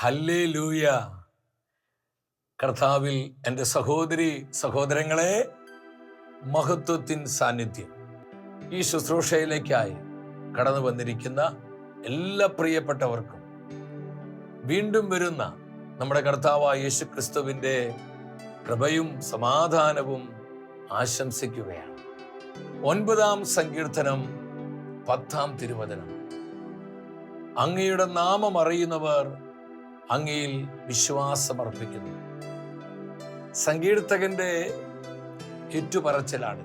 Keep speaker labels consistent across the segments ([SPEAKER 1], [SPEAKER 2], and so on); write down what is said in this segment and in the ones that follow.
[SPEAKER 1] Hallelujah. കർത്താവിൽ എൻ്റെ സഹോദരി സഹോദരങ്ങളെ, മഹത്വത്തിൻ സാന്നിധ്യം ഈ ശുശ്രൂഷയിലേക്കായി കടന്നു വന്നിരിക്കുന്ന എല്ലാ പ്രിയപ്പെട്ടവർക്കും വീണ്ടും വരുന്ന നമ്മുടെ കർത്താവായ യേശു ക്രിസ്തുവിൻ്റെ കൃപയും സമാധാനവും ആശംസിക്കുകയാണ്. 9-ാം സങ്കീർത്തനം 10-ാം തിരുവചനം. അങ്ങയുടെ നാമം അറിയുന്നവർ അങ്ങയിൽ വിശ്വാസമർപ്പിക്കുന്നു. സങ്കീർത്തകന്റെ ഏറ്റുപറച്ചിലാണ്.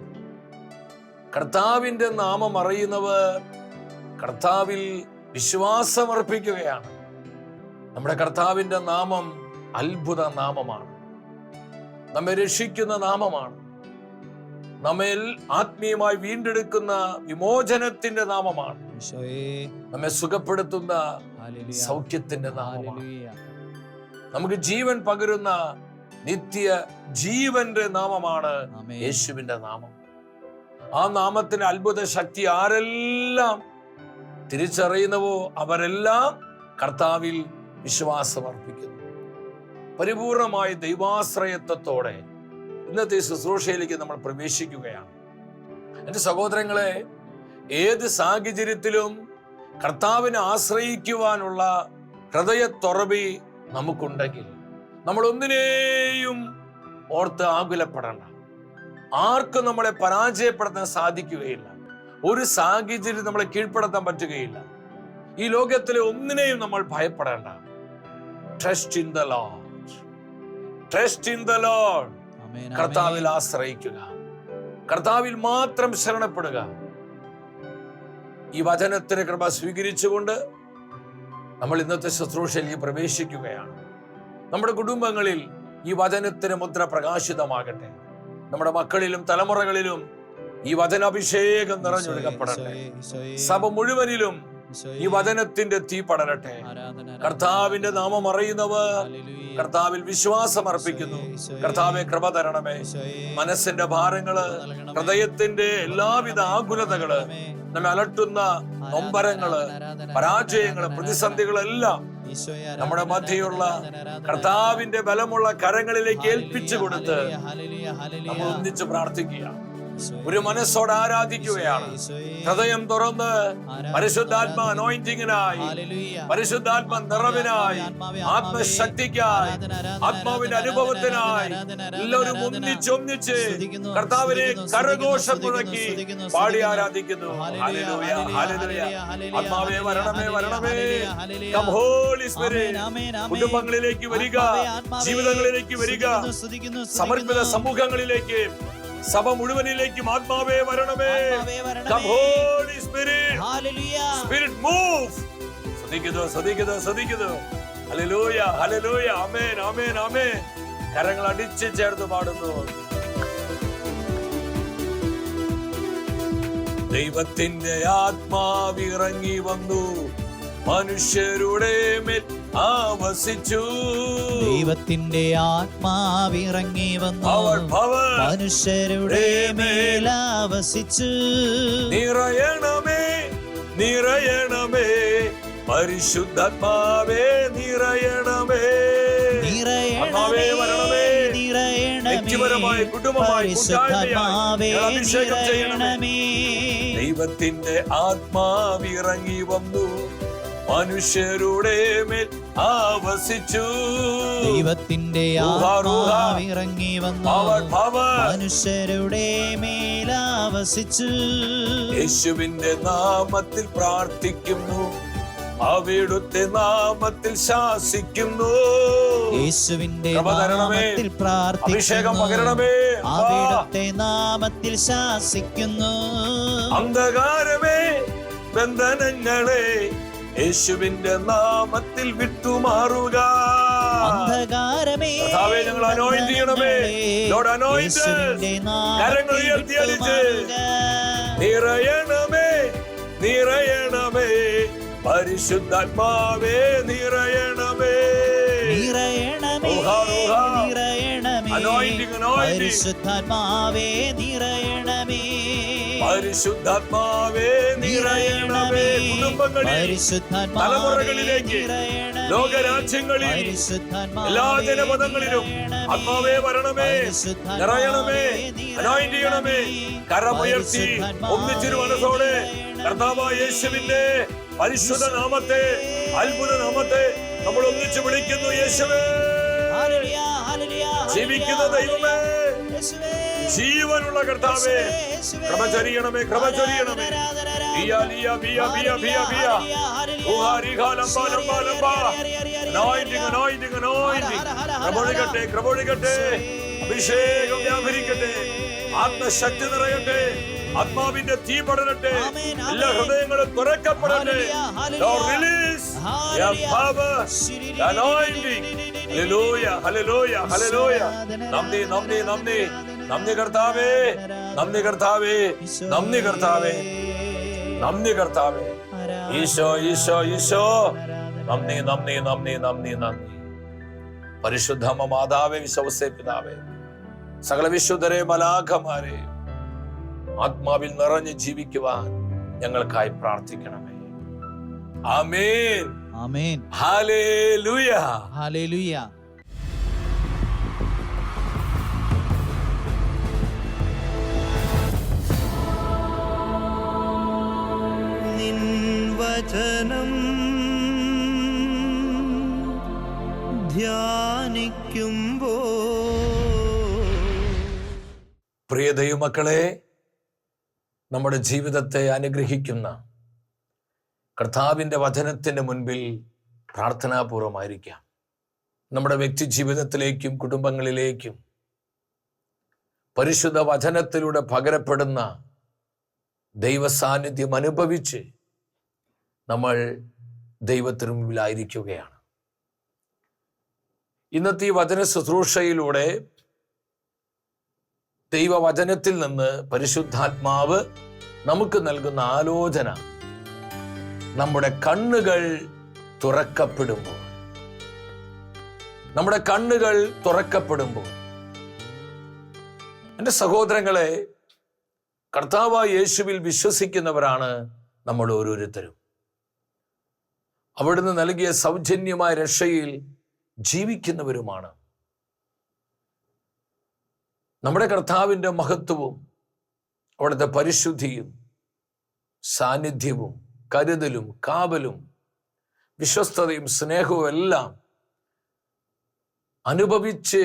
[SPEAKER 1] കർത്താവിൻ്റെ നാമം അറിയുന്നവർ കർത്താവിൽ വിശ്വാസമർപ്പിക്കുകയാണ്. നമ്മുടെ കർത്താവിൻ്റെ നാമം അത്ഭുത നാമമാണ്. നമ്മെ രക്ഷിക്കുന്ന നാമമാണ്. നമ്മെ ആത്മീയമായി വീണ്ടെടുക്കുന്ന വിമോചനത്തിന്റെ നാമമാണ്. നമ്മെ സുഖപ്പെടുത്തുന്ന സൗഖ്യത്തിന്റെ നാമമാണ്. നമുക്ക് ജീവൻ പകരുന്ന നിത്യ ജീവന്റെ നാമമാണ് യേശുവിന്റെ നാമം. ആ നാമത്തിന് അത്ഭുത ശക്തി ആരെല്ലാം തിരിച്ചറിയുന്നവോ അവരെല്ലാം കർത്താവിൽ വിശ്വാസമർപ്പിക്കുന്നു. പരിപൂർണമായ ദൈവാശ്രയത്വത്തോടെ ഇന്നത്തെ ശുശ്രൂഷയിലേക്ക് നമ്മൾ പ്രവേശിക്കുകയാണ്. എൻ്റെ സഹോദരങ്ങളെ, ഏത് സാഹചര്യത്തിലും കർത്താവിനെ ആശ്രയിക്കുവാനുള്ള ഹൃദയത്തുറവി നമുക്കുണ്ടെങ്കിൽ നമ്മൾ ഒന്നിനെയും ഓർത്ത് ആകുലപ്പെടേണ്ട. ആർക്കും നമ്മളെ പരാജയപ്പെടുത്താൻ സാധിക്കുകയില്ല. ഒരു സാഹചര്യം നമ്മളെ കീഴ്പ്പെടുത്താൻ പറ്റുകയില്ല. ഈ ലോകത്തിലെ ഒന്നിനെയും നമ്മൾ ഭയപ്പെടേണ്ട. Trust in the Lord, trust in the Lord. കർത്താവിൽ ആശ്രയിക്കുക, കർത്താവിൽ മാത്രം ശരണപ്പെടുക. ഈ വചനത്തിന് കൃപ സ്വീകരിച്ചുകൊണ്ട് നമ്മൾ ഇന്നത്തെ ശുശ്രൂഷയിലേക്ക് പ്രവേശിക്കുകയാണ്. നമ്മുടെ കുടുംബങ്ങളിൽ ഈ വചനത്തിന് മുദ്ര പ്രകാശിതമാകട്ടെ. നമ്മുടെ മക്കളിലും തലമുറകളിലും ഈ വചനാഭിഷേകം നിറഞ്ഞൊഴുകപ്പെടട്ടെ. സഭ മുഴുവനിലും ഈ വചനത്തിന്റെ തീ പടരട്ടെ. കർത്താവിന്റെ നാമം അറിയുന്നവർ കർത്താവിൽ വിശ്വാസം അർപ്പിക്കുന്നു. കർത്താവെ, കൃപ തരണമേ. മനസ്സിന്റെ ഭാരങ്ങള്, ഹൃദയത്തിന്റെ എല്ലാവിധ ആകുലതകള്, നമ്മെ അലട്ടുന്ന നൊമ്പരങ്ങള്, പരാജയങ്ങള്, പ്രതിസന്ധികളെല്ലാം നമ്മുടെ മധ്യയുള്ള കർത്താവിന്റെ ബലമുള്ള കരങ്ങളിലേക്ക് ഏൽപ്പിച്ചു കൊടുത്ത് നമ്മൾ ഒന്നിച്ച് പ്രാർത്ഥിക്കുക. ഒരു മനസ്സോടെ ആരാധിക്കുകയാണ്. ഹൃദയം തുറന്ന് പരിശുദ്ധാത്മാ അനോയിന്റിങ്ങിനായി, പരിശുദ്ധാത്മ നിറവിനായി, ആത്മശക്തിക്കായി, ആത്മാവിന്റെ അനുഭവത്തിനായി എല്ലാവരും ഒന്നിച്ച് കർത്താവിനെ കരഘോഷം മുഴക്കി പാടി ആരാധിക്കുന്നു. Hallelujah, hallelujah. ആത്മാവേ വരണമേ, വരണമേ. Come holy spirit. കുടുംബങ്ങളിലേക്ക് വരിക, ജീവിതങ്ങളിലേക്ക് വരിക, സമർപ്പിത സമൂഹങ്ങളിലേക്ക്, സഭ മുഴുവനിലേക്കും ആത്മാവേ വരണമേ. Come Holy Spirit. Spirit move. ശ്രദ്ധിക്കുന്നു. Hallelujah, hallelujah. Amen, amen, amen. കരങ്ങൾ അടിച്ച് ചേർത്ത് പാടുന്നു. ദൈവത്തിന്റെ ആത്മാവിറങ്ങി വന്നു, മനുഷ്യരുടെ മേൽ ആവസിച്ചു.
[SPEAKER 2] ദൈവത്തിന്റെ ആത്മാവിറങ്ങി വന്നു, മനുഷ്യരുടെ മേൽ ആവസിച്ചു.
[SPEAKER 1] നിറയണമേ, നിറയണമേ, പരിശുദ്ധാത്മാവേ നിറയണമേ.
[SPEAKER 2] നിറയണമേ, നിറയണമേ, പരിശുദ്ധാത്മാവേ നിറയണമേ.
[SPEAKER 1] ദൈവത്തിന്റെ ആത്മാവിറങ്ങി വന്നു, മനുഷ്യരുടെ മേൽ ആവസിച്ചു.
[SPEAKER 2] ദൈവത്തിന്റെ ആത്മാവിറങ്ങി വന്നു, മനുഷ്യരുടെ മേൽ ആവസിച്ചു.
[SPEAKER 1] യേശുവിന്റെ നാമത്തിൽ പ്രാർത്ഥിക്കുന്നു, അവിടുത്തെ നാമത്തിൽ ശാസിക്കുന്നു.
[SPEAKER 2] യേശുവിന്റെ നാമത്തിൽ പ്രാർത്ഥിക്കുന്നു, അവിടുത്തെ നാമത്തിൽ ശാസിക്കുന്നു.
[SPEAKER 1] അന്ധകാരമേ, ബന്ധനങ്ങളെ യേശുവിന്റെ നാമത്തിൽ വിട്ടുമാറുക.
[SPEAKER 2] അന്ധകാരമേ,
[SPEAKER 1] ഞങ്ങൾ അനോയിന്റ് ചെയ്യണമേ. കരങ്ങൾ ഉയർത്തിയടിച്ച് നിറയണമേ, നിറയണമേ, പരിശുദ്ധാത്മാവേ നിറയണമേ.
[SPEAKER 2] നിറയണമേ, നിറയണമേ, പരിശുദ്ധാത്മാവേ നിറയണമേ.
[SPEAKER 1] പരിശുദ്ധാത്മാവേ നിറയണമേ. കുടുംബങ്ങളിൽ, തലമുറകളിലേക്ക്, ലോകരാജ്യങ്ങളിൽ, എല്ലാ ജനപദങ്ങളിലും ആത്മാവേ വരണമേ, നിറയണമേ, അനോയിന്റ് ചെയ്യണമേ. കരമുയർത്തി ഒന്നിച്ചൊരു മനസ്സോടെ കർത്താവായ യേശുവിന്റെ പരിശുദ്ധ നാമത്തെ, അത്ഭുത നാമത്തെ നമ്മൾ ഒന്നിച്ച് വിളിക്കുന്നു. യേശുവേ, ജീവിക്കുന്ന ദൈവമേ, ജീവനുള്ള കർത്താവേ, കൃപ ചൊരിയണമേ, കൃപ ചൊരിയണമേ. കൃപൊഴികട്ടെ, അഭിഷേകം വ്യാപരിക്കട്ടെ, ആത്മശക്തി നിറയട്ടെ, ആത്മാവിന്റെ തീ പടരട്ടെ, എല്ലാ ഹൃദയങ്ങളും തുറക്കപ്പെടട്ടെ. നന്ദി, നന്ദി, നന്ദി, നന്ദി കർത്താവേ, നന്ദി കർത്താവേ, നന്ദി കർത്താവേ, നന്ദി കർത്താവേ. ഈശോ, ഈശോ, ഈശോ, നന്ദി, നന്ദി, നന്ദി, നന്ദി, നന്ദി. പരിശുദ്ധ മാതാവേ, വിശ്വസേ പിതാവേ, സകല വിശുദ്ധരെ, മലാഖമാരെ ആത്മാവിൽ നിറഞ്ഞ് ജീവിക്കുവാൻ ഞങ്ങൾക്കായി പ്രാർത്ഥിക്കണമേ. ആമേൻ,
[SPEAKER 2] ആമേൻ,
[SPEAKER 1] ഹല്ലേലൂയ,
[SPEAKER 2] ഹല്ലേലൂയ.
[SPEAKER 3] നിൻ വചനം ധ്യാനിക്കുമ്പോൾ
[SPEAKER 1] പ്രിയ ദൈവമക്കളെ, നമ്മുടെ ജീവിതത്തെ അനുഗ്രഹിക്കുന്ന കർത്താവിൻ്റെ വചനത്തിൻ്റെ മുൻപിൽ പ്രാർത്ഥനാപൂർവമായിരിക്കാം. നമ്മുടെ വ്യക്തി ജീവിതത്തിലേക്കും കുടുംബങ്ങളിലേക്കും പരിശുദ്ധ വചനത്തിലൂടെ പകരപ്പെടുന്ന ദൈവസാന്നിധ്യം അനുഭവിച്ച് നമ്മൾ ദൈവത്തിന് മുമ്പിലായിരിക്കുകയാണ്. ഇന്നത്തെ ഈ വചന ശുശ്രൂഷയിലൂടെ ദൈവവചനത്തിൽ നിന്ന് പരിശുദ്ധാത്മാവ് നമുക്ക് നൽകുന്ന ആലോചന, നമ്മുടെ കണ്ണുകൾ തുറക്കപ്പെടുമ്പോൾ, നമ്മുടെ കണ്ണുകൾ തുറക്കപ്പെടുമ്പോൾ, എൻ്റെ സഹോദരങ്ങളെ, കർത്താവായ യേശുവിൽ വിശ്വസിക്കുന്നവരാണ് നമ്മൾ ഓരോരുത്തരും. അവിടുന്ന് നൽകിയ സൗജന്യമായ രക്ഷയിൽ ജീവിക്കുന്നവരുമാണ്. നമ്മുടെ കർത്താവിൻ്റെ മഹത്വവും അവിടുത്തെ പരിശുദ്ധിയും സാന്നിധ്യവും കരുതലും കാവലും വിശ്വസ്തതയും സ്നേഹവും എല്ലാം അനുഭവിച്ച്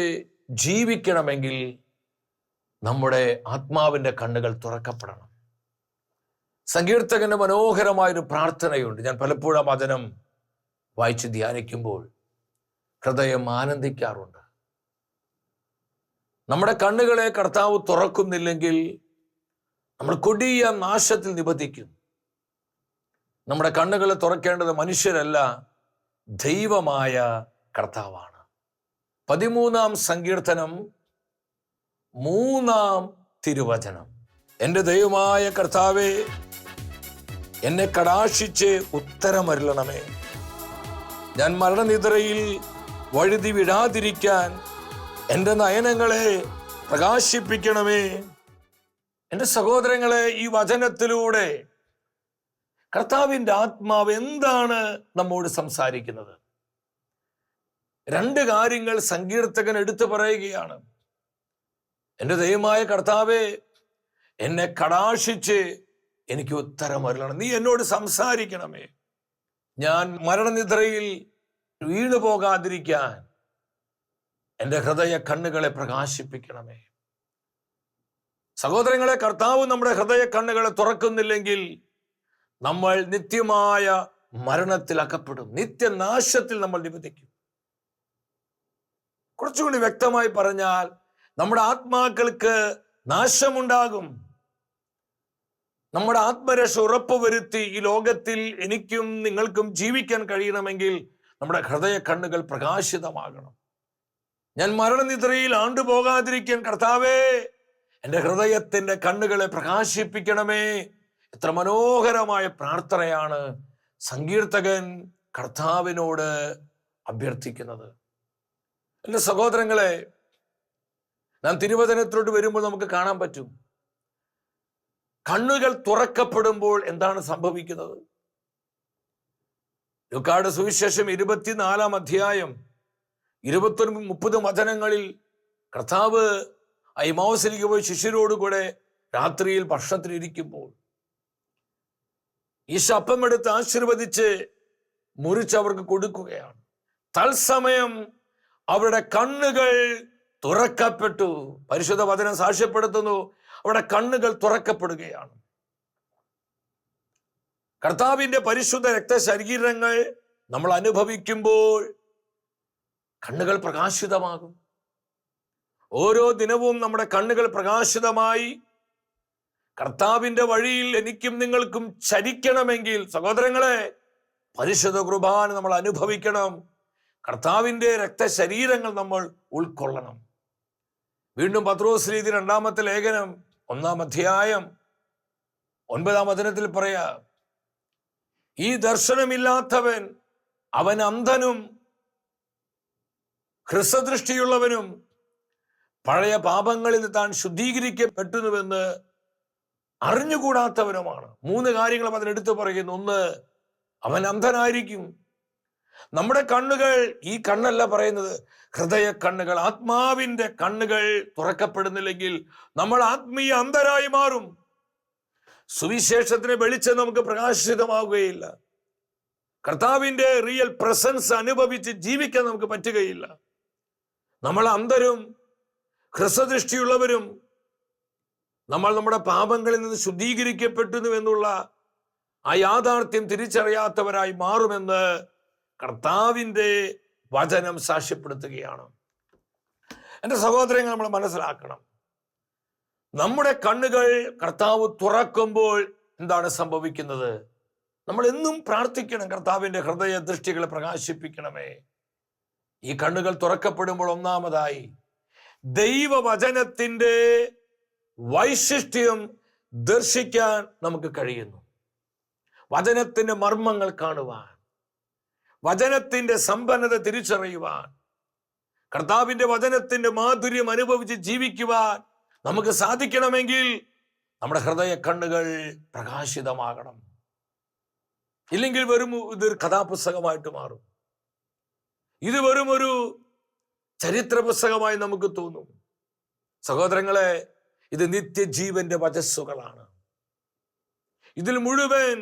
[SPEAKER 1] ജീവിക്കണമെങ്കിൽ നമ്മുടെ ആത്മാവിൻ്റെ കണ്ണുകൾ തുറക്കപ്പെടണം. സങ്കീർത്തകന്റെ മനോഹരമായൊരു പ്രാർത്ഥനയുണ്ട്. ഞാൻ പലപ്പോഴും ആ വചനം വായിച്ച് ധ്യാനിക്കുമ്പോൾ ഹൃദയം ആനന്ദിക്കാറുണ്ട്. നമ്മുടെ കണ്ണുകളെ കർത്താവ് തുറക്കുന്നില്ലെങ്കിൽ നമ്മൾ കൊടിയ നാശത്തിൽ നിബന്ധിക്കും. നമ്മുടെ കണ്ണുകളെ തുറക്കേണ്ടത് മനുഷ്യരല്ല, ദൈവമായ കർത്താവാണ്. 13-ാം സങ്കീർത്തനം 3-ാം തിരുവചനം. എൻ്റെ ദൈവമായ കർത്താവേ, എന്നെ കടാക്ഷിച്ച് ഉത്തരമരുളണമേ. ഞാൻ മരണനിദ്രയിൽ വഴുതി വിടാതിരിക്കാൻ എൻ്റെ നയനങ്ങളെ പ്രകാശിപ്പിക്കണമേ. എൻ്റെ സഹോദരങ്ങളെ, ഈ വചനത്തിലൂടെ കർത്താവിൻ്റെ ആത്മാവ് എന്താണ് നമ്മോട് സംസാരിക്കുന്നത്? 2 കാര്യങ്ങൾ സങ്കീർത്തകൻ എടുത്തു പറയുകയാണ്. എൻ്റെ ദൈവമായ കർത്താവേ, എന്നെ കടാക്ഷിച്ച് എനിക്ക് ഉത്തരമരുളണം. നീ എന്നോട് സംസാരിക്കണമേ. ഞാൻ മരണനിദ്രയിൽ വീണു പോകാതിരിക്കാൻ എൻ്റെ ഹൃദയ കണ്ണുകളെ പ്രകാശിപ്പിക്കണമേ. സഹോദരങ്ങളെ, കർത്താവ് നമ്മുടെ ഹൃദയ കണ്ണുകളെ തുറക്കുന്നില്ലെങ്കിൽ നമ്മൾ നിത്യമായ മരണത്തിൽ അകപ്പെടും, നിത്യനാശത്തിൽ നമ്മൾ നിബന്ധിക്കും. കുറച്ചുകൂടി വ്യക്തമായി പറഞ്ഞാൽ, നമ്മുടെ ആത്മാക്കൾക്ക് നാശമുണ്ടാകും. നമ്മുടെ ആത്മരക്ഷ ഉറപ്പുവരുത്തി ഈ ലോകത്തിൽ എനിക്കും നിങ്ങൾക്കും ജീവിക്കാൻ കഴിയണമെങ്കിൽ നമ്മുടെ ഹൃദയ കണ്ണുകൾ പ്രകാശിതമാകണം. ഞാൻ മരണനിദ്രയിൽ ആണ്ടുപോകാതിരിക്കാൻ കർത്താവേ, എൻ്റെ ഹൃദയത്തിൻ്റെ കണ്ണുകളെ പ്രകാശിപ്പിക്കണമേ. എത്ര മനോഹരമായ പ്രാർത്ഥനയാണ് സങ്കീർത്തകൻ കർത്താവിനോട് അഭ്യർത്ഥിക്കുന്നത്. എൻ്റെ സഹോദരങ്ങളെ, നാം തിരുവചനത്തിലോട്ട് വരുമ്പോൾ നമുക്ക് കാണാൻ പറ്റും, കണ്ണുകൾ തുറക്കപ്പെടുമ്പോൾ എന്താണ് സംഭവിക്കുന്നത്? ലൂക്കായുടെ സുവിശേഷം 24 അധ്യായം 29-30 വചനങ്ങളിൽ കർത്താവ് എമ്മൗസിലേക്ക് പോയി ശിഷ്യരോടുകൂടെ രാത്രിയിൽ ഭക്ഷണത്തിനിരിക്കുമ്പോൾ ഈശോ അപ്പം എടുത്ത് ആശീർവദിച്ച് മുറിച്ച് അവർക്ക് കൊടുക്കുകയാണ്. തത്സമയം അവരുടെ കണ്ണുകൾ തുറക്കപ്പെട്ടു. പരിശുദ്ധ വചനം സാക്ഷ്യപ്പെടുത്തുന്നു, അവരുടെ കണ്ണുകൾ തുറക്കപ്പെടുകയാണ്. കർത്താവിന്റെ പരിശുദ്ധ രക്തശരീരങ്ങൾ നമ്മൾ അനുഭവിക്കുമ്പോൾ കണ്ണുകൾ പ്രകാശിതമാകും. ഓരോ ദിനവും നമ്മുടെ കണ്ണുകൾ പ്രകാശിതമായി കർത്താവിന്റെ വഴിയിൽ എനിക്കും നിങ്ങൾക്കും ചരിക്കണമെങ്കിൽ സഹോദരങ്ങളെ, പരിശുദ്ധ കുർബാന നമ്മൾ അനുഭവിക്കണം. കർത്താവിന്റെ രക്തശരീരങ്ങൾ നമ്മൾ ഉൾക്കൊള്ളണം. വീണ്ടും പത്രോസ് എഴുതിയ 2-ാമത്തെ ലേഖനം 1-ാം അധ്യായം 9-ാം വചനത്തിൽ പറയാ, ഈ ദർശനമില്ലാത്തവൻ അവൻ അന്ധനും ഹ്രസ്വദൃഷ്ടിയുള്ളവനും പഴയ പാപങ്ങളിൽ താൻ ശുദ്ധീകരിക്കപ്പെട്ടുവെന്ന് അറിഞ്ഞുകൂടാത്തവനുമാണ്. 3 കാര്യങ്ങൾ അതിനെടുത്ത് പറയുന്നു. 1, അവൻ അന്ധനായിരിക്കും. നമ്മുടെ കണ്ണുകൾ, ഈ കണ്ണല്ല പറയുന്നത്, ഹൃദയ കണ്ണുകൾ, ആത്മാവിന്റെ കണ്ണുകൾ തുറക്കപ്പെടുന്നില്ലെങ്കിൽ നമ്മൾ ആത്മീയ അന്ധരായി മാറും. സുവിശേഷത്തിന് വെളിച്ചം നമുക്ക് പ്രകാശിതമാവുകയില്ല. കർത്താവിന്റെ റിയൽ പ്രസൻസ് അനുഭവിച്ച് ജീവിക്കാൻ നമുക്ക് പറ്റുകയില്ല. നമ്മൾ അന്ധരും ഹ്രസ്വദൃഷ്ടിയുള്ളവരും നമ്മൾ നമ്മുടെ പാപങ്ങളിൽ നിന്ന് ശുദ്ധീകരിക്കപ്പെട്ടു എന്നുള്ള ആ യാഥാർത്ഥ്യം തിരിച്ചറിയാത്തവരായി മാറുമെന്ന് കർത്താവിന്റെ വചനം സാക്ഷ്യപ്പെടുത്തുകയാണ്. എൻ്റെ സഹോദരങ്ങൾ, നമ്മൾ മനസ്സിലാക്കണം, നമ്മുടെ കണ്ണുകൾ കർത്താവ് തുറക്കുമ്പോൾ എന്താണ് സംഭവിക്കുന്നത്? നമ്മൾ എന്നും പ്രാർത്ഥിക്കണം, കർത്താവിന്റെ ഹൃദയ ദൃഷ്ടികളെ പ്രകാശിപ്പിക്കണമേ. ഈ കണ്ണുകൾ തുറക്കപ്പെടുമ്പോൾ ഒന്നാമതായി ദൈവവചനത്തിന്റെ വൈശിഷ്ട്യം ദർശിക്കാൻ നമുക്ക് കഴിയുന്നു. വചനത്തിന്റെ മർമ്മങ്ങൾ കാണുവാൻ, വചനത്തിന്റെ സമ്പന്നത തിരിച്ചറിയുവാൻ, കർത്താവിന്റെ വചനത്തിന്റെ മാധുര്യം അനുഭവിച്ച് ജീവിക്കുവാൻ നമുക്ക് സാധിക്കണമെങ്കിൽ നമ്മുടെ ഹൃദയ കണ്ണുകൾ പ്രകാശിതമാകണം. ഇല്ലെങ്കിൽ ഇതൊരു കഥാപുസ്തകമായിട്ട് മാറും. ഇത് വെറും ഒരു ചരിത്ര പുസ്തകമായി നമുക്ക് തോന്നും. സഹോദരങ്ങളെ, ഇത് നിത്യജീവന്റെ വചസ്സുകളാണ്. ഇതിൽ മുഴുവൻ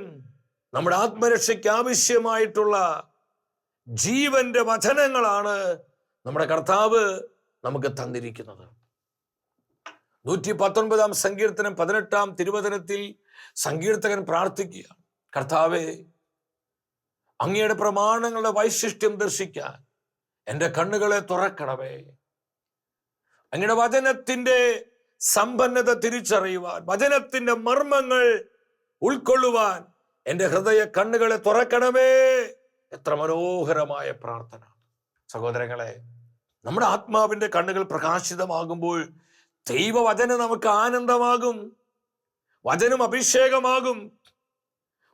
[SPEAKER 1] നമ്മുടെ ആത്മരക്ഷയ്ക്ക് ആവശ്യമായിട്ടുള്ള ജീവന്റെ വചനങ്ങളാണ് നമ്മുടെ കർത്താവ് നമുക്ക് തന്നിരിക്കുന്നത്. 119-ാം സങ്കീർത്തനം 18-ാം തിരുവചനത്തിൽ സങ്കീർത്തകൻ പ്രാർത്ഥിക്കുക, കർത്താവേ, അങ്ങയുടെ പ്രമാണങ്ങളുടെ വൈശിഷ്ട്യം ദർശിക്കാൻ എൻ്റെ കണ്ണുകളെ തുറക്കണമേ. അങ്ങയുടെ വചനത്തിന്റെ സമ്പന്നത തിരിച്ചറിയുവാൻ, വചനത്തിന്റെ മർമ്മങ്ങൾ ഉൾക്കൊള്ളുവാൻ എൻ്റെ ഹൃദയ കണ്ണുകളെ തുറക്കണമേ. എത്ര മനോഹരമായ പ്രാർത്ഥന സഹോദരങ്ങളെ. നമ്മുടെ ആത്മാവിന്റെ കണ്ണുകൾ പ്രകാശിതമാകുമ്പോൾ ദൈവവചനം നമുക്ക് ആനന്ദമാകും, വചനം അഭിഷേകമാകും.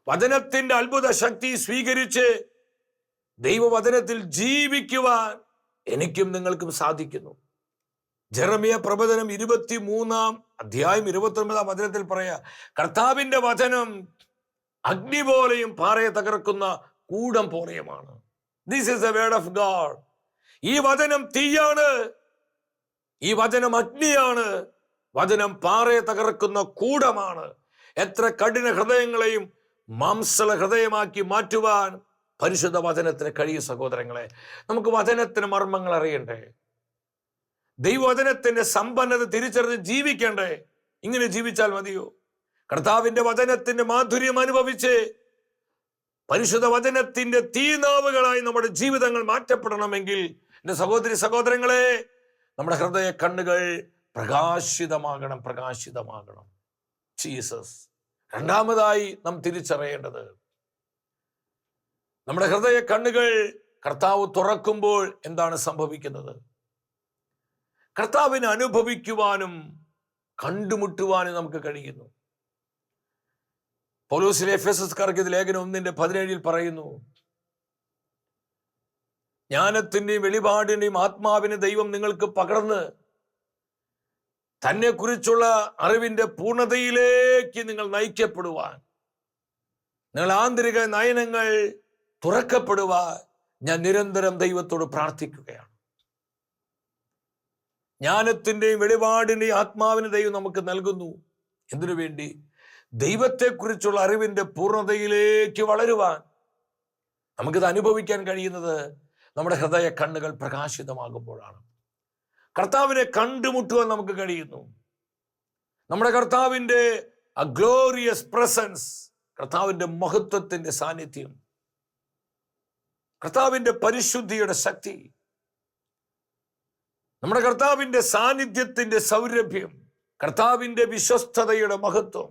[SPEAKER 1] വചനത്തിന്റെ അത്ഭുത ശക്തി സ്വീകരിച്ച് ദൈവവചനത്തിൽ ജീവിക്കുവാൻ എനിക്കും നിങ്ങൾക്കും സാധിക്കുന്നു. ജെറമിയ പ്രവചനം 23-ാം അധ്യായം 29-ാം വചനത്തിൽ പറയാ, കർത്താവിന്റെ വചനം അഗ്നി പോലെയും പാറയെ തകർക്കുന്ന കൂടം പോലെയുമാണ്. This is the word of God. ഈ വചനം തീയാണ്, ഈ വചനം അഗ്നിയാണ്, വചനം പാറയെ തകർക്കുന്ന കൂടമാണ്. എത്ര കഠിന ഹൃദയങ്ങളെയും മാംസള ഹൃദയമാക്കി മാറ്റുവാൻ പരിശുദ്ധ വചനത്തിന് കഴിയും. സഹോദരങ്ങളെ, നമുക്ക് വചനത്തിന് മർമ്മങ്ങൾ അറിയണ്ടേ? ദൈവവചനത്തിന്റെ സമ്പന്നത തിരിച്ചറിഞ്ഞ് ജീവിക്കണ്ടേ? ഇങ്ങനെ ജീവിച്ചാൽ മതിയോ? കർത്താവിന്റെ വചനത്തിന്റെ മാധുര്യം അനുഭവിച്ച് പരിശുദ്ധ വചനത്തിന്റെ തീനാവുകളായി നമ്മുടെ ജീവിതങ്ങൾ മാറ്റപ്പെടണമെങ്കിൽ എൻ്റെ സഹോദരി സഹോദരങ്ങളെ, നമ്മുടെ ഹൃദയ കണ്ണുകൾ പ്രകാശിതമാകണം, പ്രകാശിതമാകണം. ജീസസ്. രണ്ടാമതായി നാം തിരിച്ചറിയേണ്ടത്, നമ്മുടെ ഹൃദയ കണ്ണുകൾ കർത്താവ് തുറക്കുമ്പോൾ എന്താണ് സംഭവിക്കുന്നത്? കർത്താവിനെ അനുഭവിക്കുവാനും കണ്ടുമുട്ടുവാനും നമുക്ക് കഴിയുന്നു. പൗലോസിലെ എഫെസസ്കാർക്ക് ഇത് ലേഖനം 1:17 പറയുന്നു, ജ്ഞാനത്തിന്റെയും വെളിപാടിന്റെയും ആത്മാവിനെ ദൈവം നിങ്ങൾക്ക് പകർന്ന് തന്നെ കുറിച്ചുള്ള അറിവിന്റെ പൂർണ്ണതയിലേക്ക് നിങ്ങൾ നയിക്കപ്പെടുവാൻ, നിങ്ങൾ ആന്തരിക നയനങ്ങൾ തുറക്കപ്പെടുവാൻ ഞാൻ നിരന്തരം ദൈവത്തോട് പ്രാർത്ഥിക്കുകയാണ്. ജ്ഞാനത്തിന്റെയും വെളിപാടിന്റെയും ആത്മാവിന് ദൈവം നമുക്ക് നൽകുന്നു. എന്തിനു വേണ്ടി? ദൈവത്തെക്കുറിച്ചുള്ള അറിവിന്റെ പൂർണ്ണതയിലേക്ക് വളരുവാൻ. നമുക്കിത് അനുഭവിക്കാൻ കഴിയുന്നത് നമ്മുടെ ഹൃദയ കണ്ണുകൾ പ്രകാശിതമാകുമ്പോഴാണ്. കർത്താവിനെ കണ്ടുമുട്ടുവാൻ നമുക്ക് കഴിയുന്നു. നമ്മുടെ കർത്താവിന്റെ ആ ഗ്ലോറിയസ് പ്രസൻസ്, കർത്താവിന്റെ മഹത്വത്തിന്റെ സാന്നിധ്യം, കർത്താവിന്റെ പരിശുദ്ധിയുടെ ശക്തി, നമ്മുടെ കർത്താവിന്റെ സാന്നിധ്യത്തിന്റെ സൗരഭ്യം, കർത്താവിന്റെ വിശ്വസ്തതയുടെ മഹത്വം,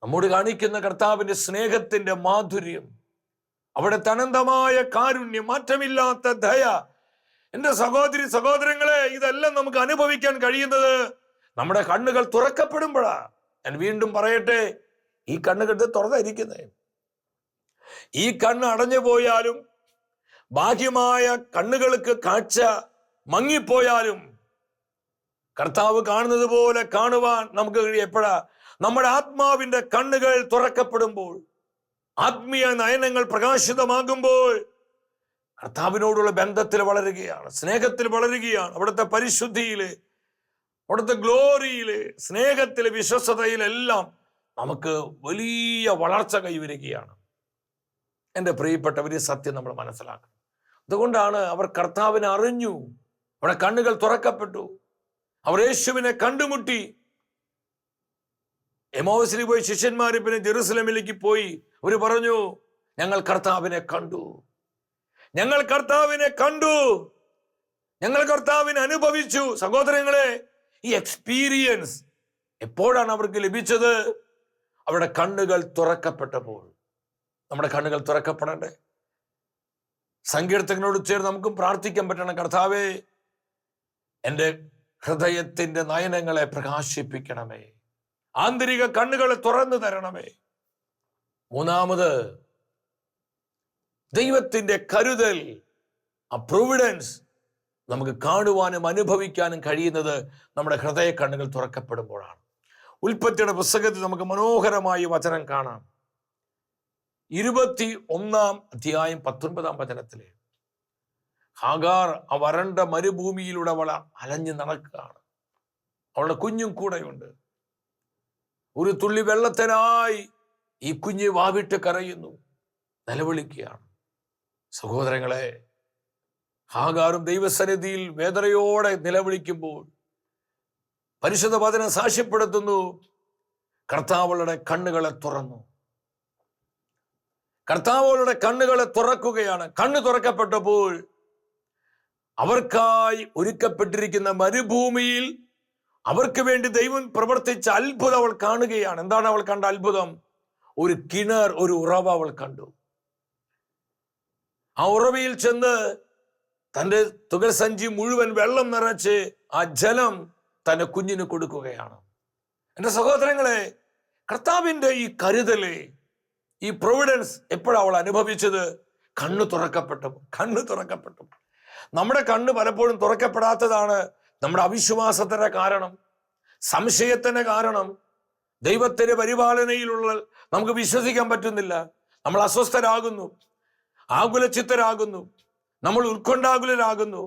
[SPEAKER 1] നമ്മോട് കാണിക്കുന്ന കർത്താവിന്റെ സ്നേഹത്തിന്റെ മാധുര്യം, അവിടെ അനന്തമായ കാരുണ്യം, മാറ്റമില്ലാത്ത ദയ. എന്റെ സഹോദരി സഹോദരങ്ങളെ, ഇതെല്ലാം നമുക്ക് അനുഭവിക്കാൻ കഴിയുന്നത് നമ്മുടെ കണ്ണുകൾ തുറക്കപ്പെടുമ്പോഴാ. ഞാൻ വീണ്ടും പറയട്ടെ, ഈ കണ്ണുകൾ തുറന്നിരിക്കുന്നേ. ഈ കണ്ണ് അടഞ്ഞു പോയാലും, ബാഹ്യമായ കണ്ണുകൾക്ക് കാഴ്ച മങ്ങിപ്പോയാലും, കർത്താവ് കാണുന്നത് പോലെ കാണുവാൻ നമുക്ക് കഴിയും. എപ്പോഴാ? നമ്മുടെ ആത്മാവിന്റെ കണ്ണുകൾ തുറക്കപ്പെടുമ്പോൾ, ആത്മീയ നയനങ്ങൾ പ്രകാശിതമാകുമ്പോൾ, കർത്താവിനോടുള്ള ബന്ധത്തിൽ വളരുകയാണ്, സ്നേഹത്തിൽ വളരുകയാണ്. അവിടുത്തെ പരിശുദ്ധിയില്, അവിടുത്തെ ഗ്ലോറിയില്, സ്നേഹത്തില്, വിശ്വസ്തതയിലെല്ലാം നമുക്ക് വലിയ വളർച്ച കൈവരികയാണ്. എൻ്റെ പ്രിയപ്പെട്ടവര്, സത്യം നമ്മൾ മനസ്സിലാക്കണം. അതുകൊണ്ടാണ് അവർ കർത്താവിനെ അറിഞ്ഞു, അവിടെ കണ്ണുകൾ തുറക്കപ്പെട്ടു, അവർ യേശുവിനെ കണ്ടുമുട്ടി. എമൗസിൽ പോയി ശിഷ്യന്മാര് പിന്നെ ജെറുസലേമിലേക്ക് പോയി. അവര് പറഞ്ഞു, ഞങ്ങൾ കർത്താവിനെ കണ്ടു, ഞങ്ങൾ കർത്താവിനെ കണ്ടു, ഞങ്ങൾ കർത്താവിനെ അനുഭവിച്ചു. സഹോദരങ്ങളെ, ഈ എക്സ്പീരിയൻസ് എപ്പോഴാണ് അവർക്ക് ലഭിച്ചത്? അവരുടെ കണ്ണുകൾ തുറക്കപ്പെട്ടപ്പോൾ. നമ്മുടെ കണ്ണുകൾ തുറക്കപ്പെടണ്ടേ? സങ്കീർത്തകനോട് ചേർന്ന് നമുക്കും പ്രാർത്ഥിക്കാൻ പറ്റണം. കർത്താവേ, എൻ്റെ ഹൃദയത്തിന്റെ നയനങ്ങളെ പ്രകാശിപ്പിക്കണമേ, ആന്തരിക കണ്ണുകളെ തുറന്നു തരണമേ. മൂന്നാമത്, ദൈവത്തിന്റെ കരുതൽ, ആ പ്രൊവിഡൻസ് നമുക്ക് കാണുവാനും അനുഭവിക്കാനും കഴിയുന്നത് നമ്മുടെ ഹൃദയ കണ്ണുകൾ തുറക്കപ്പെടുമ്പോഴാണ്. ഉൽപ്പത്തിയുടെ പുസ്തകത്തിൽ നമുക്ക് മനോഹരമായ വചനം കാണാം. 21-ാം അധ്യായം 19-ാം വചനത്തില് ഹാഗാർ ആ വരണ്ട മരുഭൂമിയിലൂടെ അവൾ അലഞ്ഞു നടക്കുകയാണ്. അവളുടെ കുഞ്ഞും കൂടെയുണ്ട്. ഒരു തുള്ളി വെള്ളത്തിനായി ഈ കുഞ്ഞ് വാവിട്ട് കരയുന്നു, നിലവിളിക്കുകയാണ്. സഹോദരങ്ങളെ, ഹാഗാറും ദൈവസന്നിധിയിൽ വേദനയോടെ നിലവിളിക്കുമ്പോൾ പരിശുദ്ധ വചനം സാക്ഷ്യപ്പെടുത്തുന്നു, കർത്താവളുടെ കണ്ണുകളെ തുറന്നു. കർത്താവളുടെ കണ്ണുകളെ തുറക്കുകയാണ്. കണ്ണ് തുറക്കപ്പെട്ടപ്പോൾ അവർക്കായി ഒരുക്കപ്പെട്ടിരിക്കുന്ന മരുഭൂമിയിൽ അവർക്ക് വേണ്ടി ദൈവം പ്രവർത്തിച്ച അത്ഭുതം അവൾ കാണുകയാണ്. എന്താണ് അവൾ കണ്ട അത്ഭുതം? ഒരു കിണർ, ഒരു ഉറവ അവൾ കണ്ടു. ആ ഉറവയിൽ ചെന്ന് തൻ്റെ തുകൽ സഞ്ചി മുഴുവൻ വെള്ളം നിറച്ച് ആ ജലം തന്റെ കുഞ്ഞിന് കൊടുക്കുകയാണ്. എൻ്റെ സഹോദരങ്ങളെ, കർത്താവിന്റെ ഈ കരുതല്, ഈ പ്രൊവിഡൻസ് എപ്പോഴാണ് അവൾ അനുഭവിച്ചത്? കണ്ണ് തുറക്കപ്പെട്ടു. കണ്ണ് തുറക്കപ്പെട്ടു. നമ്മുടെ കണ്ണ് പലപ്പോഴും തുറക്കപ്പെടാത്തതാണ് നമ്മുടെ അവിശ്വാസത്തിന്റെ കാരണം, സംശയത്തിന്റെ കാരണം. ദൈവത്തിന്റെ പരിപാലനയിലുള്ള നമുക്ക് വിശ്വസിക്കാൻ പറ്റുന്നില്ല. നമ്മൾ അസ്വസ്ഥരാകുന്നു, ആകുലചിത്തരാകുന്നു, നമ്മൾ ഉത്കണ്ഠാകുലരാകുന്നു,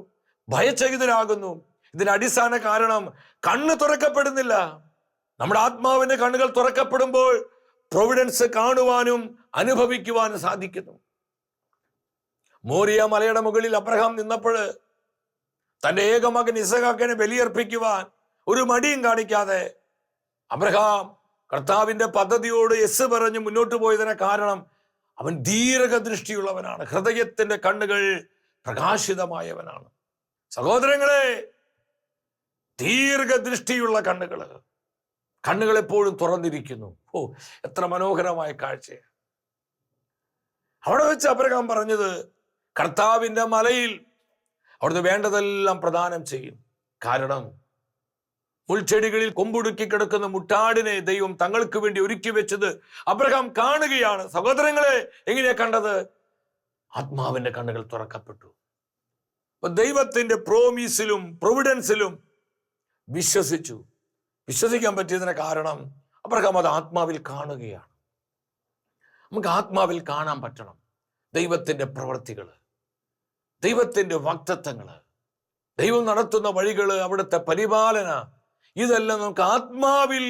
[SPEAKER 1] ഭയചകിതരാകുന്നു. ഇതിന്റെ അടിസ്ഥാന കാരണം കണ്ണ് തുറക്കപ്പെടുന്നില്ല. നമ്മുടെ ആത്മാവിന്റെ കണ്ണുകൾ തുറക്കപ്പെടുമ്പോൾ പ്രൊവിഡൻസ് കാണുവാനും അനുഭവിക്കുവാനും സാധിക്കുന്നു. മോറിയ മലയുടെ മുകളിൽ അബ്രഹാം നിന്നപ്പോൾ തന്റെ ഏകമകൻ ഇസഹാക്കിനെ ബലിയർപ്പിക്കുവാൻ ഒരു മടിയും കാണിക്കാതെ അബ്രഹാം കർത്താവിന്റെ പദ്ധതിയോട് യെസ് പറഞ്ഞ് മുന്നോട്ട് പോയതിന് കാരണം അവൻ ദീർഘദൃഷ്ടിയുള്ളവനാണ്, ഹൃദയത്തിന്റെ കണ്ണുകൾ പ്രകാശിതമായവനാണ്. സഹോദരങ്ങളെ, ദീർഘദൃഷ്ടിയുള്ള കണ്ണുകൾ എപ്പോഴും തുറന്നിരിക്കുന്നു. ഓ, എത്ര മനോഹരമായ കാഴ്ചയാണ്. അവിടെ വെച്ച് അബ്രഹാം പറഞ്ഞത്, കർത്താവിന്റെ മലയിൽ അവിടുന്ന് വേണ്ടതെല്ലാം പ്രദാനം ചെയ്യും. കാരണം മുൾച്ചെടികളിൽ കൊമ്പുടുക്കി കിടക്കുന്ന മുട്ടാടിനെ ദൈവം തങ്ങൾക്ക് വേണ്ടി ഒരുക്കി വെച്ചത് അബ്രഹാം കാണുകയാണ്. സഹോദരങ്ങളെ, എങ്ങനെയാ കണ്ടത്? ആത്മാവിന്റെ കണ്ണുകൾ തുറക്കപ്പെട്ടു. ദൈവത്തിന്റെ പ്രോമിസിലും പ്രൊവിഡൻസിലും വിശ്വസിക്കാൻ പറ്റിയതിന് കാരണം അബ്രഹാം അത് ആത്മാവിൽ കാണുകയാണ്. നമുക്ക് ആത്മാവിൽ കാണാൻ പറ്റണം ദൈവത്തിന്റെ പ്രവൃത്തികൾ, ദൈവത്തിന്റെ വാഗ്ദത്തങ്ങൾ, ദൈവം നടത്തുന്ന വഴികൾ, അവിടുത്തെ പരിപാലന, ഇതെല്ലാം നമുക്ക് ആത്മാവിൽ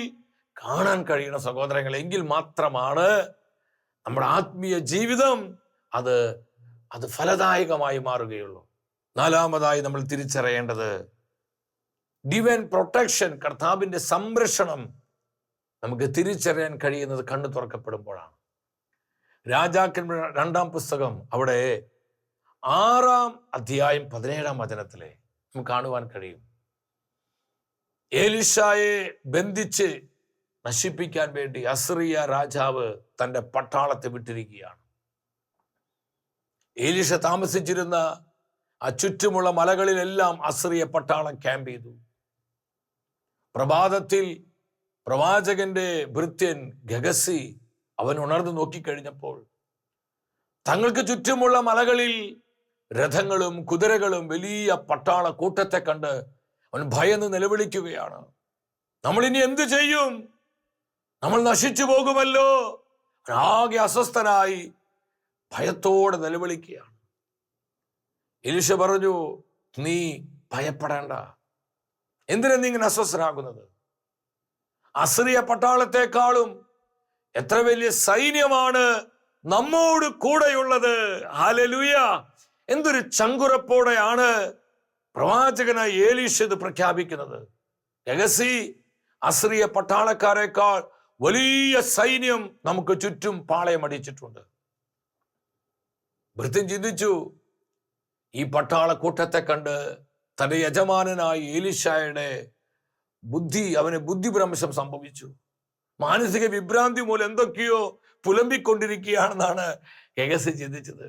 [SPEAKER 1] കാണാൻ കഴിയണ സഹോദരങ്ങൾ. എങ്കിൽ മാത്രമാണ് നമ്മുടെ ആത്മീയ ജീവിതം അത് ഫലദായകമായി മാറുകയുള്ളൂ. നാലാമതായി നമ്മൾ തിരിച്ചറിയേണ്ടത് ഡിവൈൻ പ്രൊട്ടക്ഷൻ, കർത്താവിന്റെ സംരക്ഷണം നമുക്ക് തിരിച്ചറിയാൻ കഴിയുന്നത് കണ്ണ് തുറക്കപ്പെടുമ്പോഴാണ്. രാജാക്കന്മാരുടെ 2-ാം പുസ്തകം അവിടെ 6-ാം അധ്യായം 17-ാം വചനത്തിലെ നമുക്ക് കാണുവാൻ കഴിയും. എലീശായെ ബന്ധിച്ച് നശിപ്പിക്കാൻ വേണ്ടി അസിറിയ രാജാവ് തന്റെ പട്ടാളത്തെ വിട്ടിരിക്കുകയാണ്. എലീശ താമസിച്ചിരുന്ന ആ ചുറ്റുമുള്ള മലകളിലെല്ലാം അസിറിയ പട്ടാളം ക്യാമ്പ് ചെയ്തു. പ്രഭാതത്തിൽ പ്രവാചകന്റെ ഭൃത്യൻ ഗഹസി അവൻ ഉണർന്നു നോക്കിക്കഴിഞ്ഞപ്പോൾ തങ്ങൾക്ക് ചുറ്റുമുള്ള മലകളിൽ രഥങ്ങളും കുതിരകളും വലിയ പട്ടാള കൂട്ടത്തെ കണ്ട് അവൻ ഭയന്ന് നിലവിളിക്കുകയാണ്. നമ്മൾ ഇനി എന്ത് ചെയ്യും? നമ്മൾ നശിച്ചു പോകുമല്ലോ. ആകെ അസ്വസ്ഥനായി ഭയത്തോടെ നിലവിളിക്കുകയാണ്. എലീശ പറഞ്ഞു, നീ ഭയപ്പെടേണ്ട. എന്തിനാ നീ ഇങ്ങനെ അസ്വസ്ഥനാകുന്നത്? അസിറിയ പട്ടാളത്തെക്കാളും എത്ര വലിയ സൈന്യമാണ് നമ്മോട് കൂടെയുള്ളത്. ഹല്ലേലൂയ! എന്തൊരു ചങ്കുറപ്പോടെയാണ് പ്രവാചകനായി എലീശ ഇത് പ്രഖ്യാപിക്കുന്നത്. ഗഹസി അസിറിയ പട്ടാളക്കാരെക്കാൾ വലിയ സൈന്യം നമുക്ക് ചുറ്റും പാളയമടിച്ചിട്ടുണ്ട്. ഭൃത്യൻ ചിന്തിച്ചു, ഈ പട്ടാള കൂട്ടത്തെ കണ്ട് തന്റെ യജമാനനായി എലീശായുടെ അവന് ബുദ്ധിഭ്രംശം സംഭവിച്ചു. മാനസിക വിഭ്രാന്തി മൂലം എന്തൊക്കെയോ പുലമ്പിക്കൊണ്ടിരിക്കുകയാണെന്നാണ് ഗഹസി ചിന്തിച്ചത്.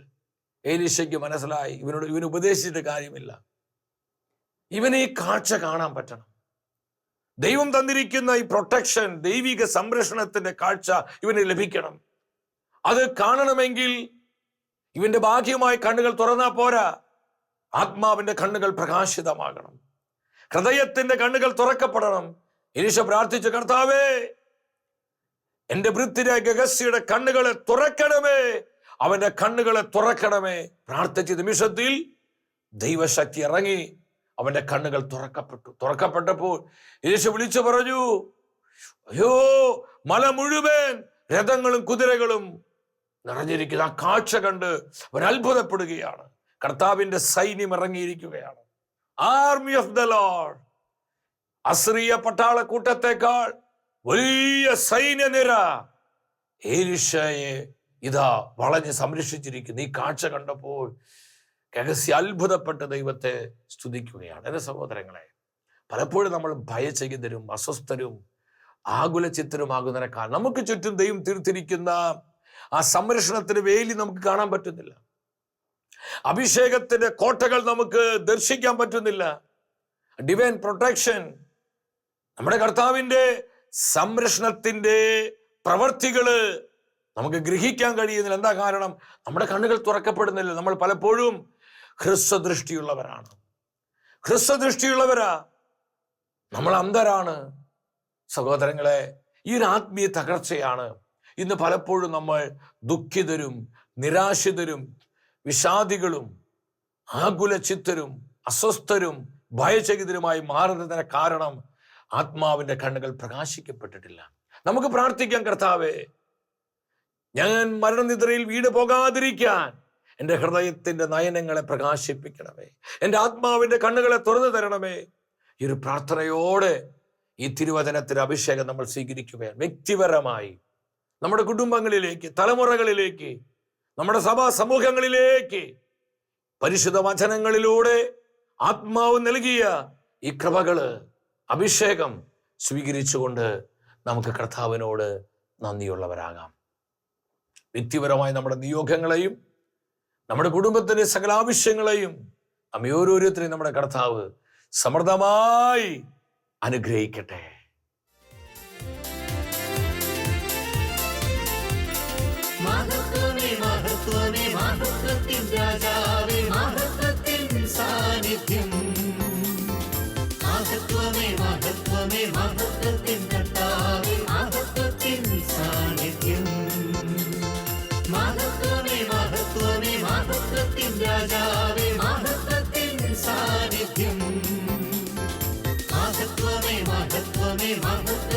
[SPEAKER 1] എലീശയ്ക്ക് മനസ്സിലായി, ഇവന് ഉപദേശിച്ചിട്ട് കാര്യമില്ല, ഇവനെ ഈ കാഴ്ച കാണാൻ പറ്റണം. ദൈവം തന്നിരിക്കുന്ന ഈ പ്രൊട്ടക്ഷൻ, ദൈവിക സംരക്ഷണത്തിന്റെ കാഴ്ച ഇവന് ലഭിക്കണം. അത് കാണണമെങ്കിൽ ഇവന്റെ ബാഹ്യമായ കണ്ണുകൾ തുറന്നാ പോരാ, ആത്മാവിന്റെ കണ്ണുകൾ പ്രകാശിതമാകണം, ഹൃദയത്തിന്റെ കണ്ണുകൾ തുറക്കപ്പെടണം. എലീശ പ്രാർത്ഥിച്ചു, കർത്താവേ, എന്റെ ഭൃത്യനായ ഗഹസിയുടെ കണ്ണുകളെ തുറക്കണമേ, അവന്റെ കണ്ണുകളെ തുറക്കണമേ. പ്രാർത്ഥിച്ച നിമിഷത്തിൽ ദൈവശക്തി ഇറങ്ങി അവന്റെ കണ്ണുകൾ തുറക്കപ്പെട്ടപ്പോൾ എലീശ വിളിച്ചു പറഞ്ഞു, അയ്യോ, മല മുഴുവൻ രഥങ്ങളും കുതിരകളും നിറഞ്ഞിരിക്കുന്ന ആ കാഴ്ച കണ്ട് അവൻ അത്ഭുതപ്പെടുകയാണ്. കർത്താവിന്റെ സൈന്യം ഇറങ്ങിയിരിക്കുകയാണ്. Army of the Lord. Assyria പട്ടാള കൂട്ടത്തെക്കാൾ വലിയ സൈന്യനിര എലീശയെ ഇതാ വളഞ്ഞ് സംരക്ഷിച്ചിരിക്കുന്നു. ഈ കാഴ്ച കണ്ടപ്പോൾ ഗഹസി അത്ഭുതപ്പെട്ട് ദൈവത്തെ സ്തുതിക്കുകയാണ്. എന്റെ സഹോദരങ്ങളെ, പലപ്പോഴും നമ്മൾ ഭയചകിതരും അസ്വസ്ഥരും ആകുലചിത്തരുമാകുന്നതിനേക്കാൾ നമുക്ക് ചുറ്റും ദൈവം തീർത്തിരിക്കുന്ന ആ സംരക്ഷണത്തിന് വേലി നമുക്ക് കാണാൻ പറ്റുന്നില്ല. അഭിഷേകത്തിന്റെ കോട്ടകൾ നമുക്ക് ദർശിക്കാൻ പറ്റുന്നില്ല. ഡിവൈൻ പ്രൊട്ടക്ഷൻ, നമ്മുടെ കർത്താവിന്റെ സംരക്ഷണത്തിന്റെ പ്രവർത്തികള് നമുക്ക് ഗ്രഹിക്കാൻ കഴിയുന്നില്ല. എന്താ കാരണം? നമ്മുടെ കണ്ണുകൾ തുറക്കപ്പെടുന്നില്ല. നമ്മൾ പലപ്പോഴും ഹ്രസ്വദൃഷ്ടിയുള്ളവരാണ്. നമ്മൾ അന്ധരാണ്. സഹോദരങ്ങളെ, ഈ ഒരു ആത്മീയ തകർച്ചയാണ് ഇന്ന് പലപ്പോഴും നമ്മൾ ദുഃഖിതരും നിരാശിതരും വിഷാദികളും ആകുലചിത്തരും അസ്വസ്ഥരും ഭയചകിതരുമായി മാറുന്നതിന് കാരണം ആത്മാവിന്റെ കണ്ണുകൾ പ്രകാശിക്കപ്പെട്ടിട്ടില്ല. നമുക്ക് പ്രാർത്ഥിക്കാം, കർത്താവേ, ഞാൻ മരണനിദ്രയിൽ വീട് പോകാതിരിക്കാൻ എൻ്റെ ഹൃദയത്തിന്റെ നയനങ്ങളെ പ്രകാശിപ്പിക്കണമേ, എൻ്റെ ആത്മാവിന്റെ കണ്ണുകളെ തുറന്നു തരണമേ. ഈ ഒരു പ്രാർത്ഥനയോടെ ഈ തിരുവചനത്തിന്റെ അഭിഷേകം നമ്മൾ സ്വീകരിക്കുകയാണ്. വ്യക്തിപരമായി നമ്മുടെ കുടുംബങ്ങളിലേക്ക്, തലമുറകളിലേക്ക്, നമ്മുടെ സഭാ സമൂഹങ്ങളിലേക്ക് പരിശുദ്ധ വചനങ്ങളിലൂടെ ആത്മാവ് നൽകിയ ഈ കൃപകള്, അഭിഷേകം സ്വീകരിച്ചുകൊണ്ട് നമുക്ക് കർത്താവിനോട് നന്ദിയുള്ളവരാകാം. വ്യക്തിപരമായി നമ്മുടെ നിയോഗങ്ങളെയും നമ്മുടെ കുടുംബത്തിന്റെ സകല ആവശ്യങ്ങളെയും നമ്മെ ഓരോരുത്തരെയും നമ്മുടെ കർത്താവ് സമൃദ്ധമായി അനുഗ്രഹിക്കട്ടെ.
[SPEAKER 3] മഹത്വമേ മഹത്വമേ മഹത്വത്തിൻ രാജാവേ, മഹത്വത്തിൻ സാന്നിധ്യം, മഹത്വ മഹത്വമേ മഹത്വമേ മഹത്വത്തിൻ കർത്താവേ മഹത്വത്തിൻ സാന്നിധ്യം മഹത്വമേ മഹത്വമേ മഹത്വത്തിൻ രാജാവേ മഹത്വത്തിൻ സാന്നിധ്യം മഹത്വമേ മഹത്വമേ മഹത്വ